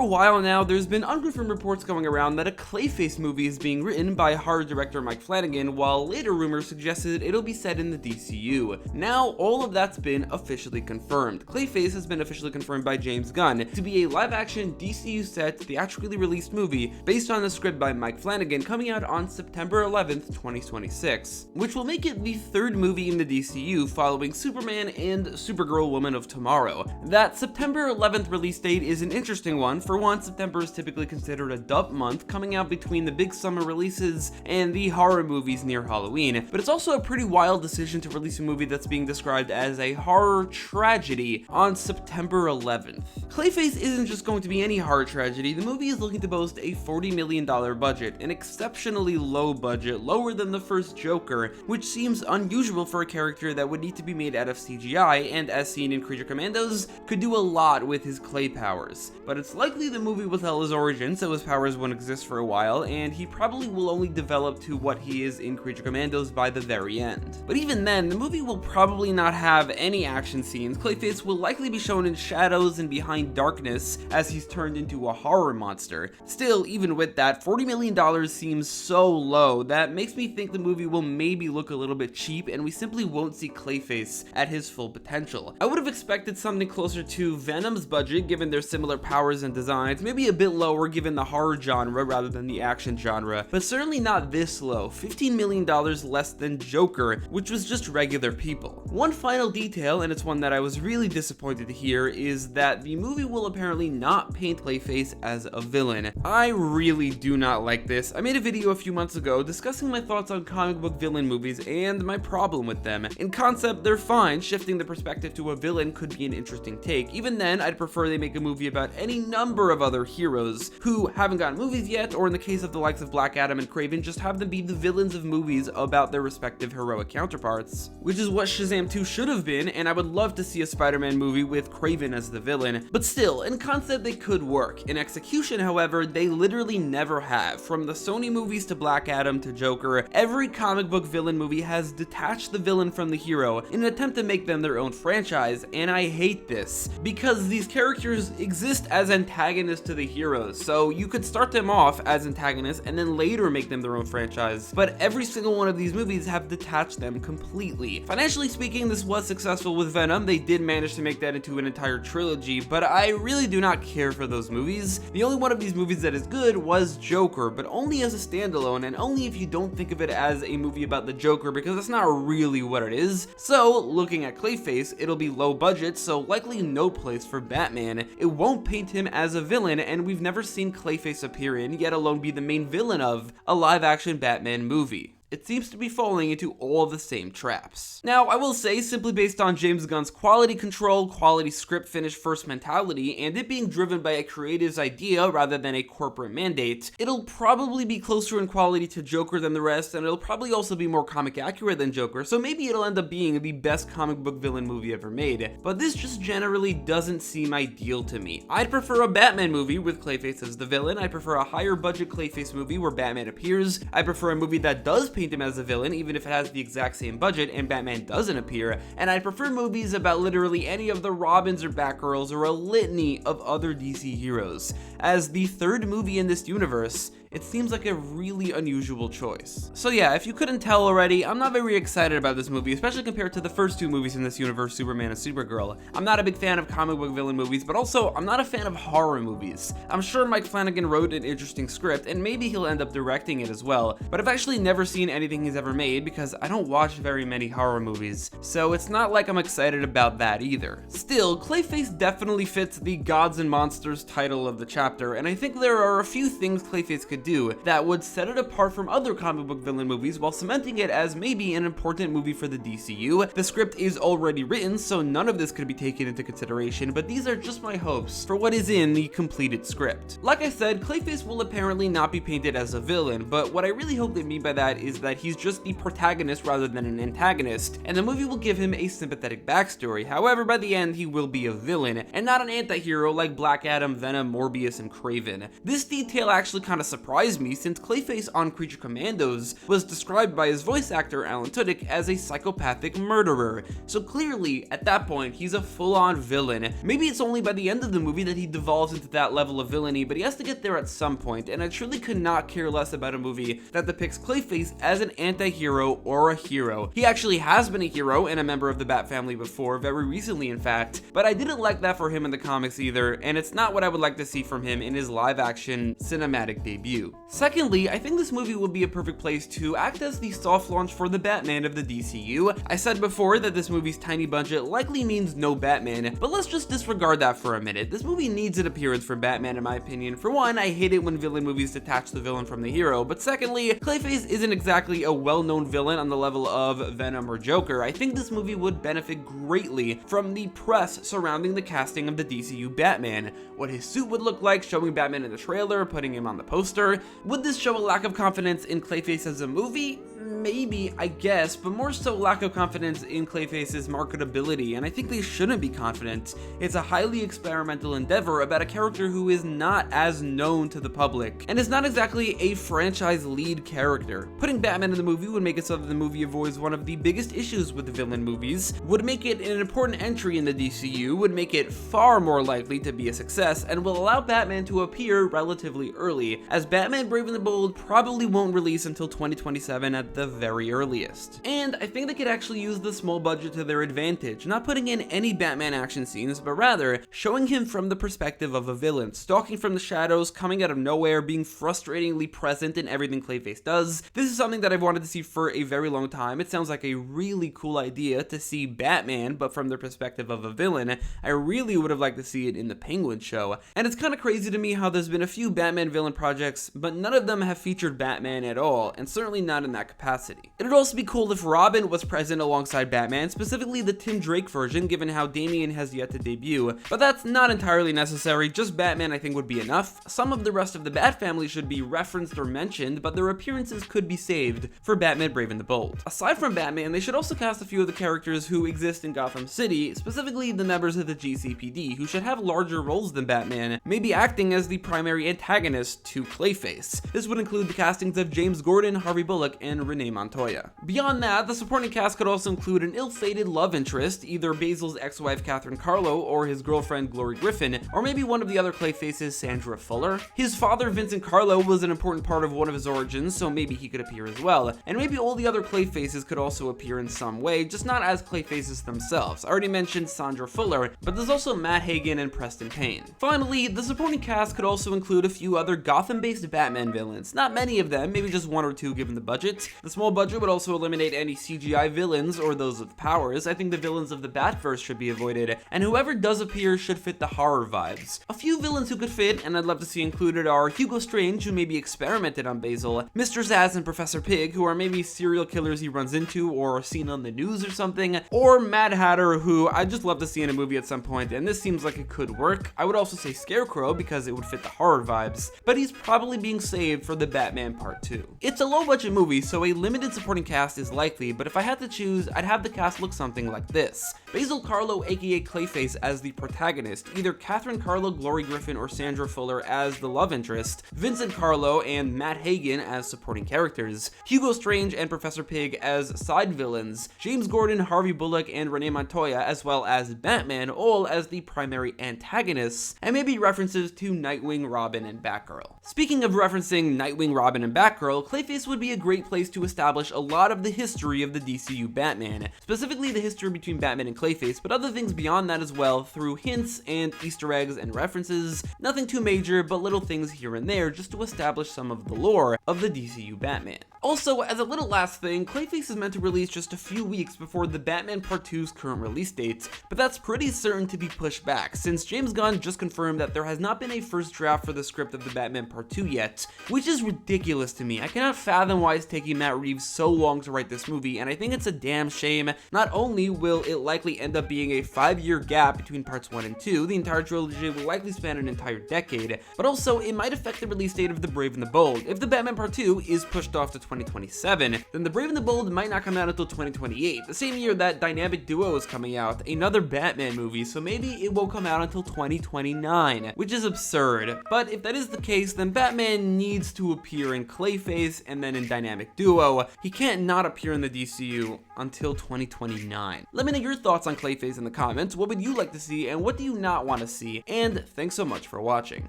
a while now, there's been unconfirmed reports going around that a Clayface movie is being written by horror director Mike Flanagan, while later rumors suggested it'll be set in the DCU. Now, all of that's been officially confirmed. Clayface has been officially confirmed by James Gunn to be a live-action DCU set theatrically released movie based on a script by Mike Flanagan coming out on September 11th, 2026, which will make it the third movie in the DCU following Superman and Supergirl Woman of Tomorrow. That September 11th release date is an interesting one. For one, September is typically considered a dump month, coming out between the big summer releases and the horror movies near Halloween, but it's also a pretty wild decision to release a movie that's being described as a horror tragedy on September 11th. Clayface isn't just going to be any horror tragedy. The movie is looking to boast a $40 million budget, an exceptionally low budget, lower than the first Joker, which seems unusual for a character that would need to be made out of CGI, and as seen in Creature Commandos, could do a lot with his clay powers. But it's likely the movie will tell his origin, so his powers won't exist for a while, and he probably will only develop to what he is in Creature Commandos by the very end. But even then, the movie will probably not have any action scenes. Clayface will likely be shown in shadows and behind darkness as he's turned into a horror monster. Still, even with that, $40 million seems so low that makes me think the movie will maybe look a little bit cheap and we simply won't see Clayface at his full potential. I would have expected something closer to Venom's budget given their similar powers and designs, maybe a bit lower given the horror genre rather than the action genre, but certainly not this low, $15 million less than Joker, which was just regular people. One final detail, and it's one that I was really disappointed to hear, is that the movie will apparently not paint Clayface as a villain. I really do not like this. I made a video a few months ago discussing my thoughts on comic book villain movies and my problem with them. In concept, they're fine. Shifting the perspective to a villain could be an interesting take. Even then, I'd prefer they make a movie about any number of other heroes who haven't gotten movies yet, or in the case of the likes of Black Adam and Kraven, just have them be the villains of movies about their respective heroic counterparts, which is what Shazam 2 should have been, and I would love to see a Spider-Man movie with Kraven as the villain. But still, in concept they could work. In execution, however, they literally never have. From the Sony movies to Black Adam to Joker, every comic book villain movie has detached the villain from the hero in an attempt to make them their own franchise, and I hate this, because these characters exist as antagonists to the heroes, so you could start them off as antagonists and then later make them their own franchise, but every single one of these movies have detached them completely. Financially speaking, this was successful with Venom. They did manage to make that into an entire trilogy, but I really do not care for those movies. The only one of these movies that is good was Joker, but only as a standalone, and only if you don't think of it as a movie about the Joker, because that's not really what it is. So, looking at Clayface, it'll be low budget, so likely no place for Batman. It won't paint him as a villain, and we've never seen Clayface appear in, yet alone be the main villain of, a live-action Batman movie. It seems to be falling into all the same traps. Now, I will say, simply based on James Gunn's quality control, quality script finish first mentality, and it being driven by a creative's idea rather than a corporate mandate, it'll probably be closer in quality to Joker than the rest, and it'll probably also be more comic accurate than Joker, so maybe it'll end up being the best comic book villain movie ever made. But this just generally doesn't seem ideal to me. I'd prefer a Batman movie with Clayface as the villain. I prefer a higher budget Clayface movie where Batman appears. I prefer a movie that does paint him as a villain, even if it has the exact same budget and Batman doesn't appear, and I prefer movies about literally any of the Robins or Batgirls or a litany of other DC heroes. As the third movie in this universe, it seems like a really unusual choice. So yeah, if you couldn't tell already, I'm not very excited about this movie, especially compared to the first two movies in this universe, Superman and Supergirl. I'm not a big fan of comic book villain movies, but also, I'm not a fan of horror movies. I'm sure Mike Flanagan wrote an interesting script, and maybe he'll end up directing it as well, but I've actually never seen anything he's ever made because I don't watch very many horror movies, so it's not like I'm excited about that either. Still, Clayface definitely fits the Gods and Monsters title of the chapter, and I think there are a few things Clayface could do that would set it apart from other comic book villain movies while cementing it as maybe an important movie for the DCU. The script is already written, so none of this could be taken into consideration, but these are just my hopes for what is in the completed script. Like I said, Clayface will apparently not be painted as a villain, but what I really hope they mean by that is is that he's just the protagonist rather than an antagonist, and the movie will give him a sympathetic backstory. However, by the end, he will be a villain, and not an anti-hero like Black Adam, Venom, Morbius, and Kraven. This detail actually kind of surprised me, since Clayface on Creature Commandos was described by his voice actor Alan Tudyk as a psychopathic murderer, so clearly, at that point, he's a full-on villain. Maybe it's only by the end of the movie that he devolves into that level of villainy, but he has to get there at some point, and I truly could not care less about a movie that depicts Clayface as an anti-hero or a hero. He actually has been a hero and a member of the Bat family before, very recently in fact, but I didn't like that for him in the comics either, and it's not what I would like to see from him in his live-action cinematic debut. Secondly, I think this movie would be a perfect place to act as the soft launch for the Batman of the DCU. I said before that this movie's tiny budget likely means no Batman, but let's just disregard that for a minute. This movie needs an appearance for Batman in my opinion. For one, I hate it when villain movies detach the villain from the hero, but secondly, Clayface isn't exactly a well-known villain on the level of Venom or Joker. I think this movie would benefit greatly from the press surrounding the casting of the DCU Batman. What his suit would look like, showing Batman in the trailer, putting him on the poster. Would this show a lack of confidence in Clayface as a movie? Maybe, I guess, but more so lack of confidence in Clayface's marketability, and I think they shouldn't be confident. It's a highly experimental endeavor about a character who is not as known to the public, and is not exactly a franchise lead character. Putting Batman in the movie would make it so that the movie avoids one of the biggest issues with the villain movies, would make it an important entry in the DCU, would make it far more likely to be a success, and will allow Batman to appear relatively early, as Batman Brave and the Bold probably won't release until 2027 at the very earliest. And I think they could actually use the small budget to their advantage, not putting in any Batman action scenes, but rather showing him from the perspective of a villain, stalking from the shadows, coming out of nowhere, being frustratingly present in everything Clayface does. This is something that I've wanted to see for a very long time. It sounds like a really cool idea to see Batman, but from the perspective of a villain. I really would have liked to see it in the Penguin show. And it's kind of crazy to me how there's been a few Batman villain projects, but none of them have featured Batman at all, and certainly not in that capacity. It would also be cool if Robin was present alongside Batman, specifically the Tim Drake version, given how Damian has yet to debut, but that's not entirely necessary. Just Batman I think would be enough. Some of the rest of the Bat family should be referenced or mentioned, but their appearances could be saved for Batman Brave and the Bold. Aside from Batman, they should also cast a few of the characters who exist in Gotham City, specifically the members of the GCPD, who should have larger roles than Batman, maybe acting as the primary antagonist to Clayface. This would include the castings of James Gordon, Harvey Bullock, and Renee Montoya. Beyond that, the supporting cast could also include an ill-fated love interest, either Basil's ex-wife Catherine Carlo or his girlfriend Glory Griffin, or maybe one of the other Clayfaces, Sandra Fuller. His father, Vincent Carlo, was an important part of one of his origins, so maybe he could appear as well. And maybe all the other Clayfaces could also appear in some way, just not as Clayfaces themselves. I already mentioned Sandra Fuller, but there's also Matt Hagen and Preston Payne. Finally, the supporting cast could also include a few other Gotham-based Batman villains. Not many of them, maybe just one or two given the budget. The small budget would also eliminate any CGI villains or those with powers. I think the villains of the Batverse should be avoided, and whoever does appear should fit the horror vibes. A few villains who could fit, and I'd love to see included, are Hugo Strange, who maybe experimented on Basil, Mr. Zsasz and Professor Pig, who are maybe serial killers he runs into or seen on the news or something, or Mad Hatter, who I'd just love to see in a movie at some point, and this seems like it could work. I would also say Scarecrow, because it would fit the horror vibes, but he's probably being saved for the Batman Part 2. It's a low-budget movie, so a limited supporting cast is likely, but if I had to choose, I'd have the cast look something like this. Basil Carlo, aka Clayface, as the protagonist, either Catherine Carlo, Glory Griffin, or Sandra Fuller as the love interest, Vincent Carlo and Matt Hagen as supporting characters, Hugo Strange and Professor Pig as side villains, James Gordon, Harvey Bullock, and Renee Montoya, as well as Batman, all as the primary antagonists, and maybe references to Nightwing, Robin, and Batgirl. Speaking of referencing Nightwing, Robin, and Batgirl, Clayface would be a great place to establish a lot of the history of the DCU Batman, specifically the history between Batman and Clayface, but other things beyond that as well, through hints and Easter eggs and references. Nothing too major, but little things here and there just to establish some of the lore of the DCU Batman. Also, as a little last thing, Clayface is meant to release just a few weeks before the Batman Part 2's current release date, but that's pretty certain to be pushed back, since James Gunn just confirmed that there has not been a first draft for the script of the Batman Part 2 yet, which is ridiculous to me. I cannot fathom why it's taking Matt Reeves so long to write this movie, and I think it's a damn shame. Not only will it likely end up being a 5-year gap between Parts 1 and 2, the entire trilogy will likely span an entire decade, but also it might affect the release date of The Brave and the Bold, if the Batman Part 2 is pushed off to 2027, then The Brave and the Bold might not come out until 2028, the same year that Dynamic Duo is coming out, another Batman movie, so maybe it won't come out until 2029, which is absurd. But if that is the case, then Batman needs to appear in Clayface and then in Dynamic Duo. He can't not appear in the DCU until 2029. Let me know your thoughts on Clayface in the comments. What would you like to see and what do you not want to see? And thanks so much for watching.